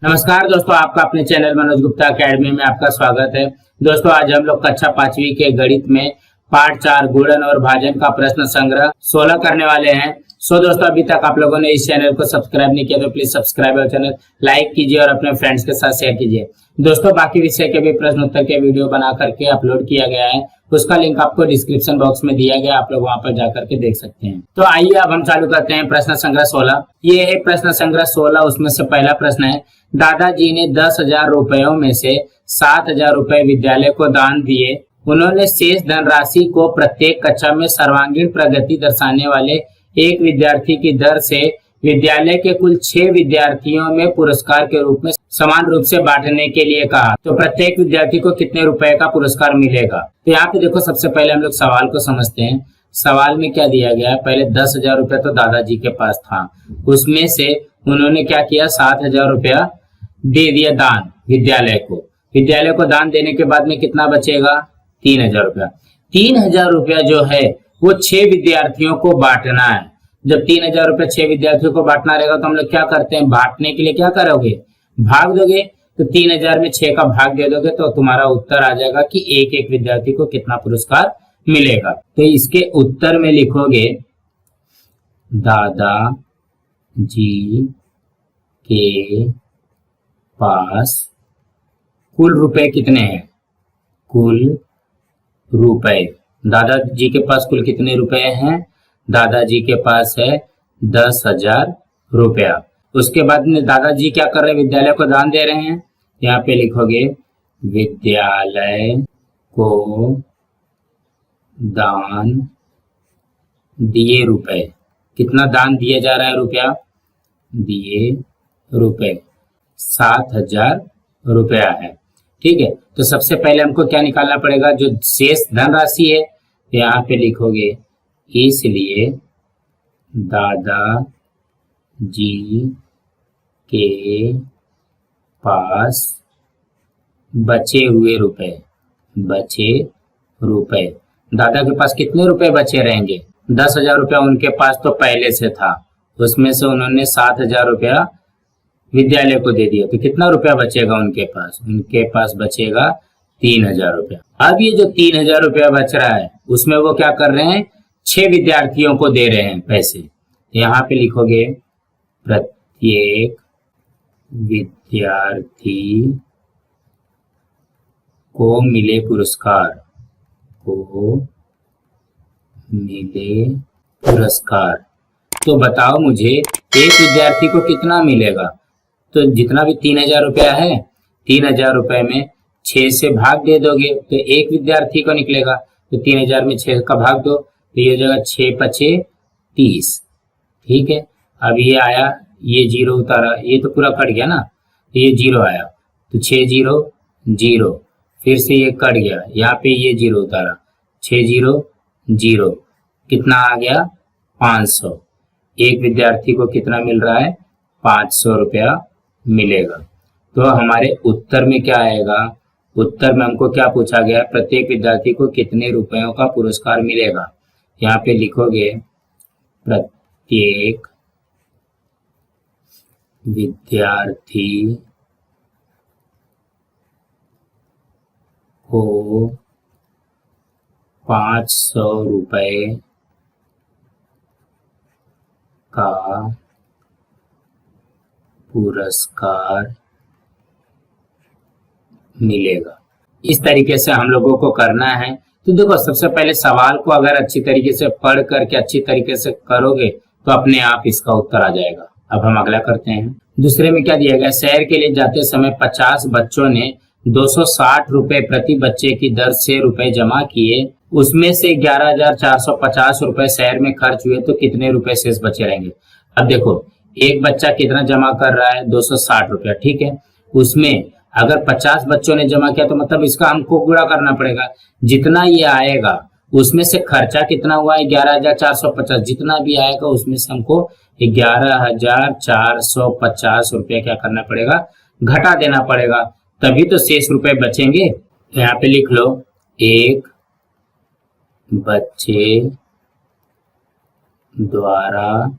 नमस्कार दोस्तों, आपका अपने चैनल मनोज गुप्ता अकेडमी में आपका स्वागत है। दोस्तों आज हम लोग कक्षा 5वीं के गणित में पाठ 4 गुणन और भाजन का प्रश्न संग्रह 16 करने वाले हैं। दोस्तों अभी तक आप लोगों ने इस चैनल को सब्सक्राइब नहीं किया तो प्लीज सब्सक्राइब और चैनल लाइक कीजिए और अपने फ्रेंड्स के साथ शेयर कीजिए। दोस्तों बाकी विषय के भी प्रश्न उत्तर के वीडियो बना करके अपलोड किया गया है, उसका लिंक आपको डिस्क्रिप्शन बॉक्स में दिया गया, आप लोग वहां पर जाकर के देख सकते हैं। तो आइए अब हम चालू करते हैं प्रश्न संग्रह 16। ये है प्रश्न संग्रह 16। उसमें से पहला प्रश्न है, दादाजी ने 10,000 रुपयों में से 7,000 रुपए विद्यालय को दान दिए। उन्होंने शेष धनराशि को प्रत्येक कक्षा में सर्वांगीण प्रगति दर्शाने वाले एक विद्यार्थी की दर से विद्यालय के कुल 6 विद्यार्थियों में पुरस्कार के रूप में समान रूप से बांटने के लिए कहा। तो प्रत्येक विद्यार्थी को कितने रुपए का पुरस्कार मिलेगा? तो यहाँ पे देखो, सबसे पहले हम लोग सवाल को समझते हैं। सवाल में क्या दिया गया है? पहले 10,000 रुपया तो दादाजी के पास था, उसमें से उन्होंने क्या किया, 7,000 रुपया दे दिया दान विद्यालय को। विद्यालय को दान देने के बाद में कितना बचेगा? 3,000 रुपया। 3,000 रुपया जो है वो 6 विद्यार्थियों को बांटना है। जब 3,000 रुपया 6 विद्यार्थियों को बांटना रहेगा तो हम लोग क्या करते हैं, बांटने के लिए क्या करोगे, भाग दोगे। तो 3,000 में 6 का भाग दे दोगे तो तुम्हारा उत्तर आ जाएगा कि एक एक विद्यार्थी को कितना पुरस्कार मिलेगा। तो इसके उत्तर में लिखोगे, दादा जी के पास कुल रुपए कितने हैं? कुल रुपए, दादाजी के पास कुल कितने रुपए हैं? दादाजी के पास है 10,000 रुपया। उसके बाद में दादाजी क्या कर रहे हैं, विद्यालय को दान दे रहे हैं। यहाँ पे लिखोगे, विद्यालय को दान दिए रुपए। कितना दान दिया जा रहा है रुपया? दिए रुपए 7,000 रुपया है। ठीक है, तो सबसे पहले हमको क्या निकालना पड़ेगा, जो शेष धनराशि है। यहाँ पे लिखोगे, इसलिए दादा जी के पास बचे हुए रुपए, बचे रुपए। दादा के पास कितने रुपए बचे रहेंगे? 10,000 रुपया उनके पास तो पहले से था, उसमें से उन्होंने 7,000 रुपया विद्यालय को दे दिया, तो कितना रुपया बचेगा उनके पास? उनके पास बचेगा 3,000 रुपया। अब ये जो 3,000 रुपया बच रहा है उसमें वो क्या कर रहे हैं, 6 विद्यार्थियों को दे रहे हैं पैसे। यहाँ पे लिखोगे, प्रत्येक विद्यार्थी को मिले पुरस्कार, को मिले पुरस्कार। तो बताओ मुझे, एक विद्यार्थी को कितना मिलेगा? तो जितना भी 3,000 रुपया है, 3,000 रुपए में 6 से भाग दे दोगे तो एक विद्यार्थी को निकलेगा। तो 3,000 में 6 का भाग दो तो ये हो जाएगा 6 पचे 30। ठीक है, अब ये आया, ये 0 उतारा, ये तो पूरा कट गया ना, तो ये 0 आया, तो 6 0 0, फिर से ये कट गया, यहाँ पे ये 0 उतारा, 6 0 0, कितना आ गया? 500। एक विद्यार्थी को कितना मिल रहा है? 500 रुपया मिलेगा। तो हमारे उत्तर में क्या आएगा? उत्तर में हमको क्या पूछा गया, प्रत्येक विद्यार्थी को कितने रुपयों का पुरस्कार मिलेगा। यहाँ पे लिखोगे, प्रत्येक विद्यार्थी को 500 रुपए का पुरस्कार मिलेगा। इस तरीके से हम लोगों को करना है। तो देखो, सबसे पहले सवाल को अगर अच्छी तरीके से पढ़ करके अच्छी तरीके से करोगे तो अपने आप इसका उत्तर आ जाएगा। अब हम अगला करते हैं। दूसरे में क्या दिया गया, शहर के लिए जाते समय 50 बच्चों ने 260 रुपए प्रति बच्चे की दर से रुपए जमा किए। उसमें से 11,450 रुपए शहर में खर्च हुए, तो कितने रुपए शेष बचे रहेंगे? अब देखो, एक बच्चा कितना जमा कर रहा है? 260 रुपया। ठीक है, उसमें अगर 50 बच्चों ने जमा किया तो मतलब इसका हमको गुणा करना पड़ेगा। जितना ये आएगा उसमें से खर्चा कितना हुआ है? 11,450। जितना भी आएगा उसमें से हमको 11,450 रुपया क्या करना पड़ेगा? घटा देना पड़ेगा, तभी तो शेष रुपए बचेंगे। यहाँ पे लिख लो, एक बच्चे द्वारा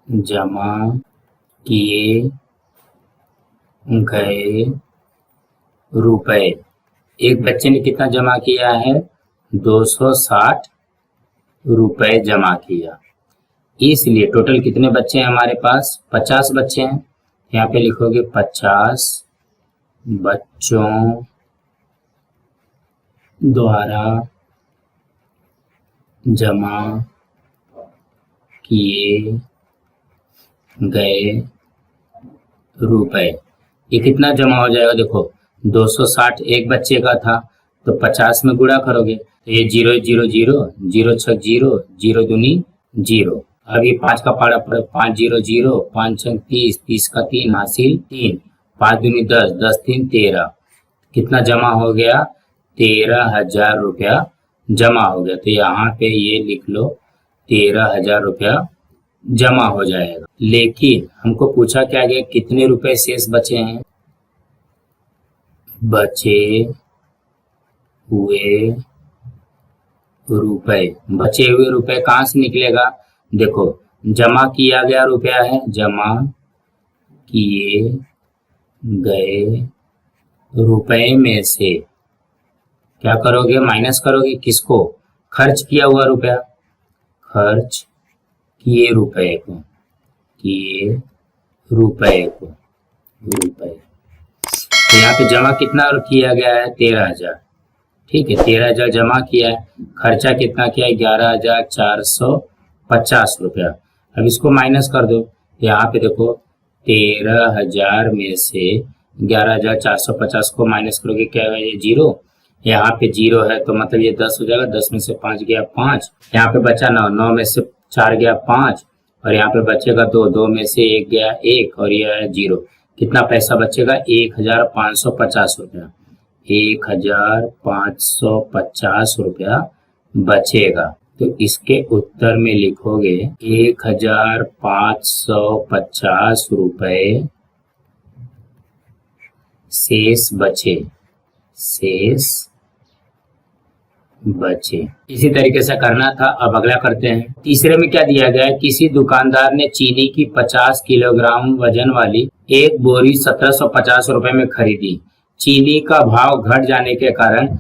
जमा किए गए रुपए। एक बच्चे ने कितना जमा किया है? 260 रुपए जमा किया। इसलिए टोटल कितने बच्चे हैं हमारे पास? 50 बच्चे हैं। यहाँ पे लिखोगे 50 बच्चों द्वारा जमा किए गए रुपए। ये कितना जमा हो जाएगा? देखो 260 एक बच्चे का था, तो 50 में गुणा करोगे तो ये 0 0 0 0 6 0 0 दूनी 0। अब ये 5 का पारा पड़े 5 0 0 5 6 30 30 का 3 हासिल 3 5 दूनी 10 10 3 13। कितना जमा हो गया? 13,000 रुपया जमा हो गया। तो यहाँ पे ये लिख लो 13,000 रुपया जमा हो जाएगा। लेकिन हमको पूछा क्या गया? कितने रुपए शेष बचे हैं? बचे हुए रुपए। बचे हुए रुपए कहाँ से निकलेगा? देखो जमा किया गया रुपया है, जमा किए गए रुपए में से क्या करोगे? माइनस करोगे। किसको? खर्च किया हुआ रुपया। खर्च किए रुपए को, किए रुपए को, रुपए। तो यहाँ पे जमा कितना किया गया है? 13,000। ठीक है, 13,000 जमा किया है। खर्चा कितना किया है? 11,450 रुपया। अब इसको माइनस कर दो। यहाँ पे देखो 13,000 में से 11,450 को माइनस करोगे, क्या है? ये 0। यहाँ पे 0 है तो मतलब ये 10 हो जाएगा। 10 में से 5 गया 5। यहाँ पे बचा 9, 9 में से 4 गया 5, और यहाँ पे बचेगा 2, 2 में से 1 गया 1, और यह है 0। कितना पैसा बचेगा? 1,550 रुपया। 1,550 रुपया बचेगा। तो इसके उत्तर में लिखोगे 1,550 रुपए शेष बचे, शेष बचे। इसी तरीके से करना था। अब अगला करते हैं। तीसरे में क्या दिया गया है? किसी दुकानदार ने चीनी की 50 किलोग्राम वजन वाली एक बोरी 1750 रुपए में खरीदी। चीनी का भाव घट जाने के कारण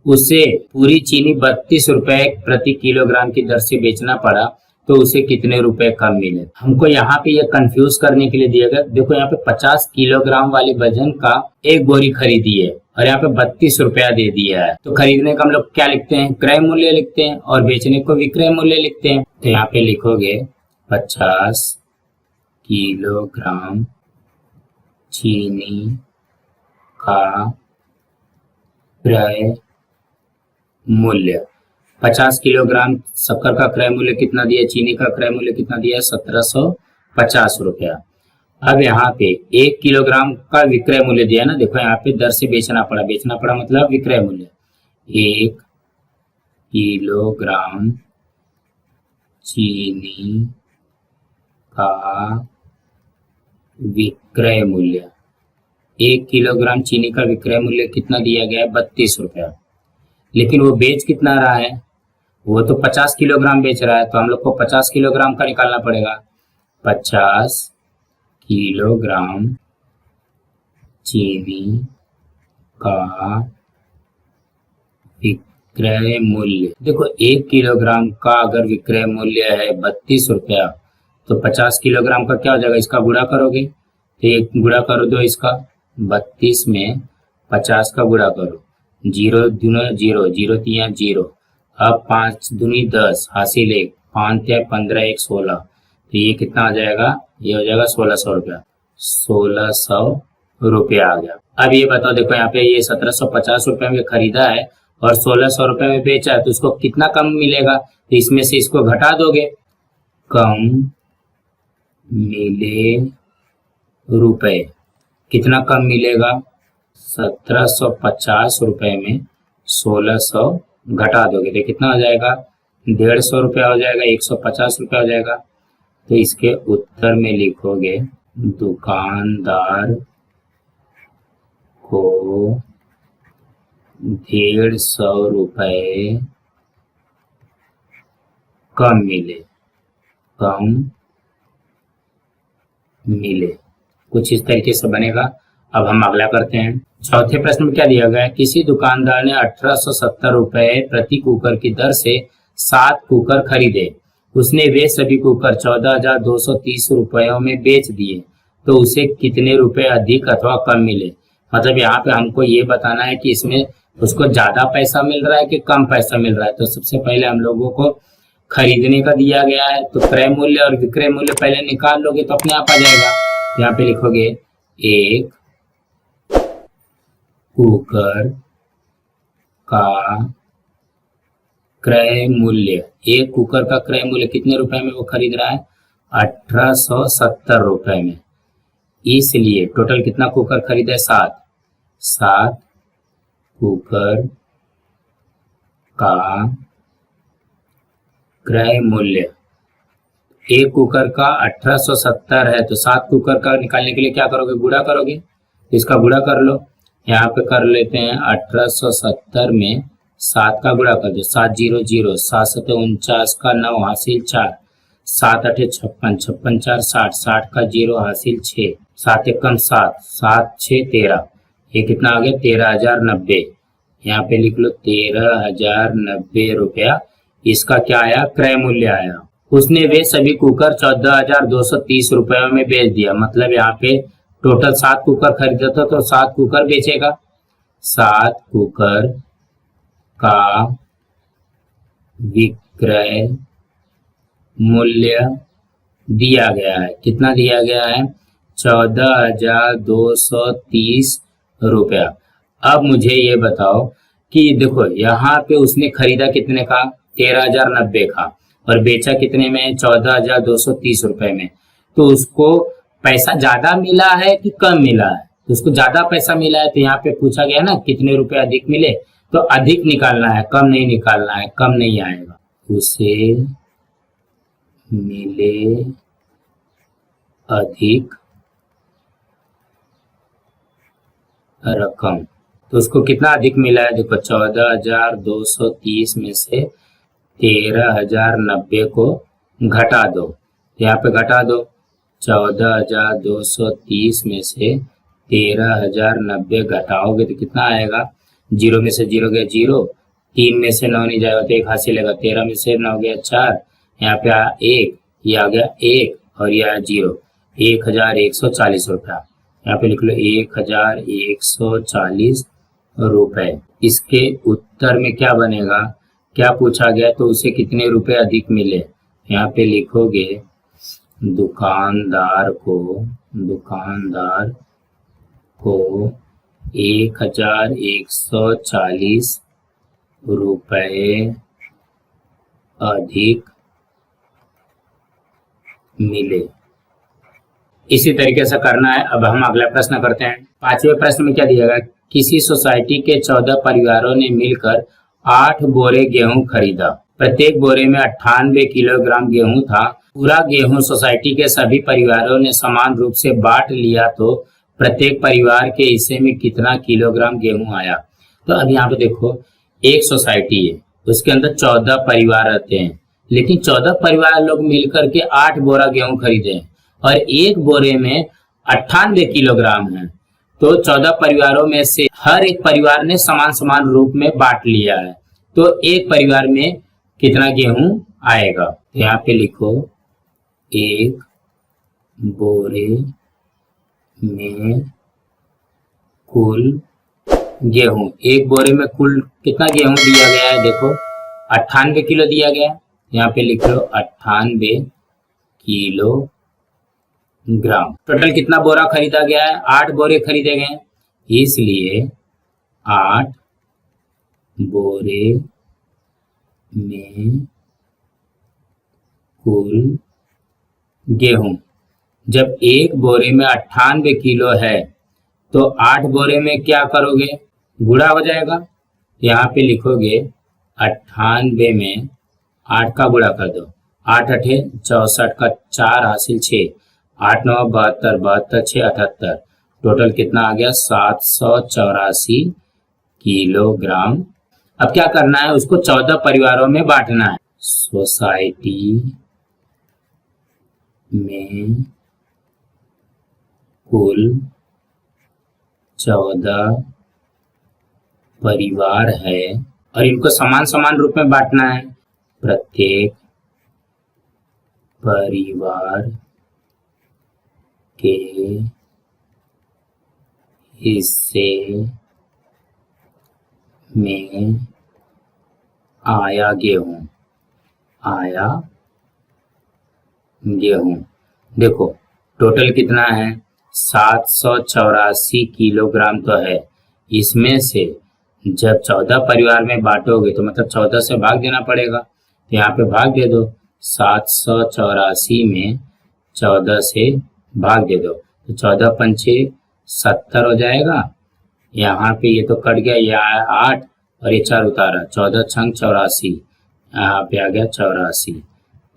उसे पूरी चीनी 32 रुपए प्रति किलोग्राम की दर से बेचना पड़ा, तो उसे कितने रुपए कम मिले? हमको यहाँ पे ये कंफ्यूज करने के लिए दिया गया। देखो यहाँ पे 50 किलोग्राम वाले वजन का एक बोरी खरीदी है और यहाँ पे 32 रुपया दे दिया है। तो खरीदने का हम लोग क्या लिखते हैं? क्रय मूल्य लिखते हैं, और बेचने को विक्रय मूल्य लिखते हैं। तो यहाँ पे लिखोगे 50 किलोग्राम चीनी का क्रय मूल्य। 50 किलोग्राम शक्कर का क्रय मूल्य कितना दिया? चीनी का क्रय मूल्य कितना दिया? 1750 रुपया। अब यहाँ पे 1 किलोग्राम का विक्रय मूल्य दिया ना। देखो यहाँ पे दर से बेचना पड़ा, बेचना पड़ा मतलब विक्रय मूल्य। 1 किलोग्राम चीनी का विक्रय मूल्य। 1 किलोग्राम चीनी का विक्रय मूल्य कितना दिया गया है? 32 रुपया। लेकिन वो बेच कितना रहा है? वो तो 50 किलोग्राम बेच रहा है, तो हम लोग को 50 किलोग्राम का निकालना पड़ेगा। 50 किलोग्राम चीनी का विक्रय मूल्य। देखो 1 किलोग्राम का अगर विक्रय मूल्य है 32 रुपया, तो 50 किलोग्राम का क्या हो जाएगा? इसका गुणा करोगे तो एक गुणा करो दो इसका। 32 में 50 का गुणा करो। 0 दूना 0, 0 तिया 0। अब 5 दूनी 10 हासिल 1, 5 तिया 15 1 16। तो ये कितना आ जाएगा? ये हो जाएगा 1600 रुपया। 1600 रुपया आ गया। अब ये बताओ, देखो यहाँ पे ये 1750 रुपये में खरीदा है और 1600 रुपये में बेचा है, तो उसको कितना कम मिलेगा? तो इसमें से इसको घटा दोगे। कम मिले रुपए। कितना कम मिलेगा? 1750 रुपए में 1600 घटा दोगे तो कितना हो जाएगा? 150 रुपया हो जाएगा, 150 रुपया हो जाएगा। तो इसके उत्तर में लिखोगे दुकानदार को 150 रुपए कम मिले, कम मिले। कुछ इस तरीके से बनेगा। अब हम अगला करते हैं। चौथे प्रश्न में क्या दिया गया है, किसी दुकानदार ने 1870 रुपए प्रति कुकर की दर से 7 कुकर खरीदे। उसने वे सभी कुकर 14,230 रुपयों में बेच दिए, तो उसे कितने रुपए अधिक अथवा कम मिले। मतलब यहाँ पे हमको ये बताना है कि इसमें उसको ज्यादा पैसा मिल रहा है कि कम पैसा मिल रहा है। तो सबसे पहले हम लोगों को खरीदने का दिया गया है, तो क्रय मूल्य और विक्रय मूल्य पहले निकाल लोगे तो अपने आप आ जाएगा। यहाँ पे लिखोगे एक कुकर का क्रय मूल्य, एक कुकर का क्रय मूल्य कितने रुपए में वो खरीद रहा है, 1870 रुपए में। इसलिए टोटल कितना कुकर खरीदे, 7। 7 कुकर का क्रय मूल्य, एक कुकर का 1870 है, तो 7 कुकर का निकालने के लिए क्या करोगे, गुणा करोगे। इसका गुणा कर लो। यहाँ पे कर लेते हैं 1870 में 7 का गुणा कर दो, 7 0 0, 7 7 49 का 9 हासिल 4, 7 8 56, 56 4 60, 60 का 0 हासिल 6, 7 1 कम 7, 7 6 13। ये कितना आ गया, 13,090। यहाँ पे लिख लो 13,090 रुपया इसका क्या आया, क्रय मूल्य आया। उसने वे सभी कुकर 14,230 रुपयों में बेच दिया। मतलब यहाँ पे टोटल 7 कुकर खरीदा था तो 7 कुकर बेचेगा। 7 कुकर का विक्रय मूल्य दिया गया है, कितना दिया गया है, 14,230 रुपया। अब मुझे ये बताओ कि देखो यहाँ पे उसने खरीदा कितने का, 13,090 का, और बेचा कितने में, 14,230 रुपए में। तो उसको पैसा ज्यादा मिला है कि कम मिला है, तो उसको ज्यादा पैसा मिला है। तो यहाँ पे पूछा गया ना कितने रुपए अधिक मिले, तो अधिक निकालना है, कम नहीं निकालना है, कम नहीं आएगा। उसे मिले अधिक रकम, तो उसको कितना अधिक मिला है, देखो 14,230 में से 13,090 को घटा दो। यहाँ पे घटा दो, 14,230 में से 13,090 घटाओगे तो कितना आएगा, 0 में से 0 गया 0, 3 में से 9 नहीं जाएगा तो 1 हासिल लेगा, 13 में से 9 गया 4, यहाँ पे 1, ये आ गया 1 और ये आया 0, 1,140 रुपया। यहाँ पे लिख लो 1,140 रुपए। इसके उत्तर में क्या बनेगा, क्या पूछा गया, तो उसे कितने रुपए अधिक मिले। यहाँ पे लिखोगे दुकानदार को 1,140 रुपए अधिक मिले। इसी तरीके से करना है। अब हम अगला प्रश्न करते हैं। 5वें प्रश्न में क्या दिया गया, किसी सोसाइटी के 14 परिवारों ने मिलकर 8 बोरे गेहूं खरीदा। प्रत्येक बोरे में 98 किलोग्राम गेहूं था। पूरा गेहूं सोसाइटी के सभी परिवारों ने समान रूप से बांट लिया, तो प्रत्येक परिवार के हिस्से में कितना किलोग्राम गेहूं आया। तो अब यहाँ पे देखो, एक सोसाइटी है, उसके अंदर 14 परिवार रहते हैं, लेकिन 14 परिवार लोग मिलकर के 8 बोरा गेहूं खरीदे हैं और एक बोरे में 98 किलोग्राम है। तो 14 परिवारों में से हर एक परिवार ने समान समान रूप में बांट लिया है, तो एक परिवार में कितना गेहूं आएगा। यहाँ पे लिखो एक बोरे में कुल गेहूं, एक बोरे में कुल कितना गेहूं दिया गया है, देखो 98 किलो दिया गया है। यहाँ पे लिख लो 98 किलोग्राम। टोटल कितना बोरा खरीदा गया है, 8 बोरे खरीदे गए, इसलिए 8 बोरे में कुल गेहूं। जब एक बोरे में 98 किलो है तो 8 बोरे में क्या करोगे, गुणा हो जाएगा। यहाँ पे लिखोगे 98 में 8 का गुणा कर दो, 8 8 64 का 4 हासिल 6, 8 9 72, 72 6 78, टोटल कितना आ गया 784 किलोग्राम। अब क्या करना है, उसको 14 परिवारों में बांटना है। सोसाइटी में कुल 14 परिवार है और इनको समान समान रूप में बांटना है। प्रत्येक परिवार के हिस्से में आया गेहूं। देखो टोटल कितना है, 784 किलोग्राम तो है। इसमें से जब 14 परिवार में बांटोगे तो मतलब 14 से भाग देना पड़ेगा। तो यहाँ पे भाग दे दो, 784 में 14 से भाग दे दो तो 14 पंचे 70 हो जाएगा। यहाँ पे ये तो कट गया, ये 8 और ये 4 उतारा, 14 छंग 84, यहाँ पे आ गया 84,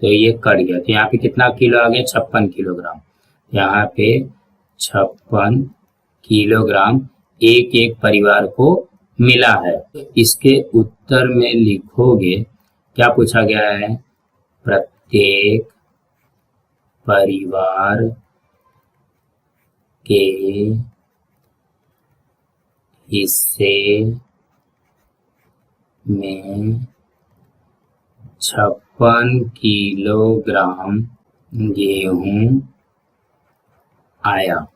तो ये कट गया। तो यहाँ पे कितना किलो आ गया, 56 किलोग्राम। यहाँ पे 56 किलोग्राम एक एक परिवार को मिला है। इसके उत्तर में लिखोगे, क्या पूछा गया है, प्रत्येक परिवार के हिस्से में 56 किलोग्राम गेहूं आया।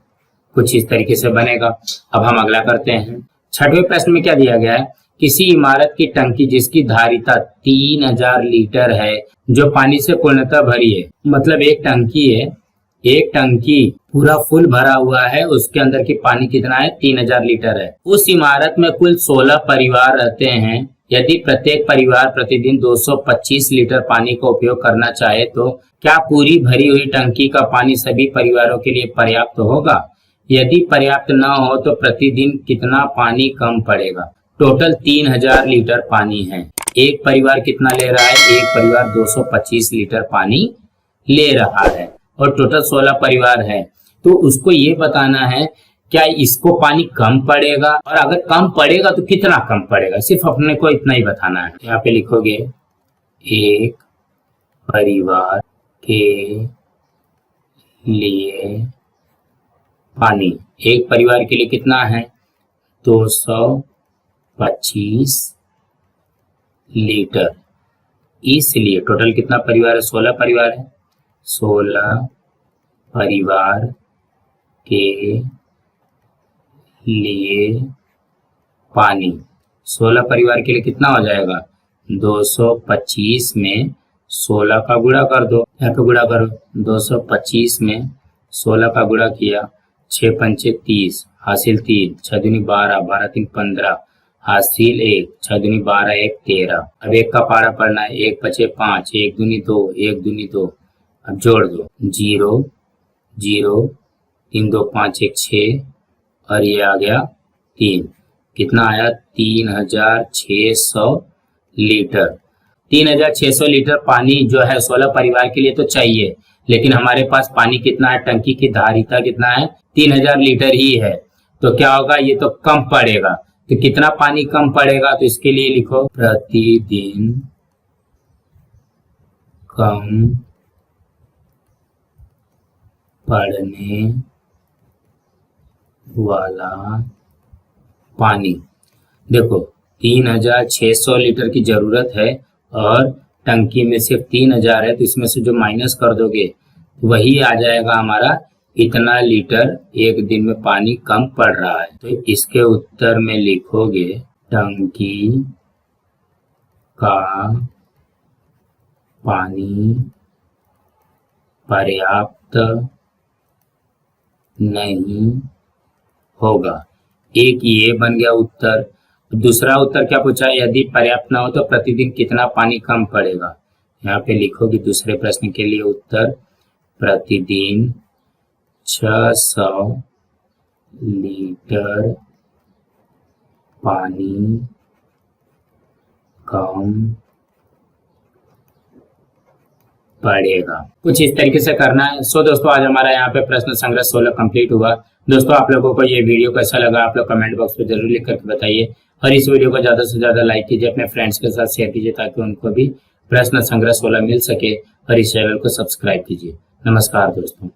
कुछ इस तरीके से बनेगा। अब हम अगला करते हैं। छठवें प्रश्न में क्या दिया गया है, किसी इमारत की टंकी जिसकी धारिता 3000 लीटर है जो पानी से पूर्णतः भरी है। मतलब एक टंकी है, एक टंकी पूरा फुल भरा हुआ है, उसके अंदर की पानी कितना है, 3000 लीटर है। उस इमारत में कुल 16 परिवार रहते हैं। यदि प्रत्येक परिवार प्रतिदिन 225 लीटर पानी का उपयोग करना चाहे तो क्या पूरी भरी हुई टंकी का पानी सभी परिवारों के लिए पर्याप्त होगा? यदि पर्याप्त न हो तो प्रतिदिन कितना पानी कम पड़ेगा? टोटल 3000 लीटर पानी है। एक परिवार कितना ले रहा है, एक परिवार 225 लीटर पानी ले रहा है और टोटल 16 परिवार है। तो उसको ये बताना है क्या इसको पानी कम पड़ेगा, और अगर कम पड़ेगा तो कितना कम पड़ेगा, सिर्फ अपने को इतना ही बताना है। यहाँ पे लिखोगे एक परिवार के लिए पानी, एक परिवार के लिए कितना है, 225 लीटर। इसलिए टोटल कितना परिवार है, 16 परिवार है। 16 परिवार के लिए पानी, 16 परिवार के लिए कितना हो जाएगा, 225 में 16 का गुणा कर दो। यहाँ पे गुणा करो, 225 में 16 का गुणा किया, 6 पंचे 30, हासिल 3, 6 दूनी 12, 12 3 15, हासिल 1, 6 दूनी 12, 1 13। अब एक का पारा पढ़ना है, 1 बचे 5, 1 दूनी 2, 1 दूनी 2। अब जोड़ दो, 0 0 3 2 5 1 6 और ये आ गया 3। कितना आया, 3600 लीटर। 3600 लीटर पानी जो है 16 परिवार के लिए तो चाहिए, लेकिन हमारे पास पानी कितना है, टंकी की धारिता कितना है, 3000 लीटर ही है। तो क्या होगा, ये तो कम पड़ेगा। तो कितना पानी कम पड़ेगा, तो इसके लिए लिखो प्रतिदिन कम पड़ने वाला पानी। देखो 3600 लीटर की जरूरत है और टंकी में सिर्फ 3000 है, तो इसमें से जो माइनस कर दोगे वही आ जाएगा हमारा, इतना लीटर एक दिन में पानी कम पड़ रहा है। तो इसके उत्तर में लिखोगे टंकी का पानी पर्याप्त नहीं होगा। एक ये बन गया उत्तर। दूसरा उत्तर क्या पूछा है, यदि पर्याप्त ना हो तो प्रतिदिन कितना पानी कम पड़ेगा। यहाँ पे लिखोगे दूसरे प्रश्न के लिए उत्तर, प्रतिदिन 600 लीटर पानी कम पड़ेगा। कुछ इस तरीके से करना है। सो दोस्तों आज हमारा यहाँ पे प्रश्न संग्रह 16 कंप्लीट हुआ। दोस्तों आप लोगों को ये वीडियो कैसा लगा आप लोग कमेंट बॉक्स में जरूर लिख करके बताइए, और इस वीडियो को ज्यादा से ज्यादा लाइक कीजिए, अपने फ्रेंड्स के साथ शेयर कीजिए ताकि उनको भी प्रश्न संग्रह 16 मिल सके, और इस चैनल को सब्सक्राइब कीजिए। नमस्कार दोस्तों।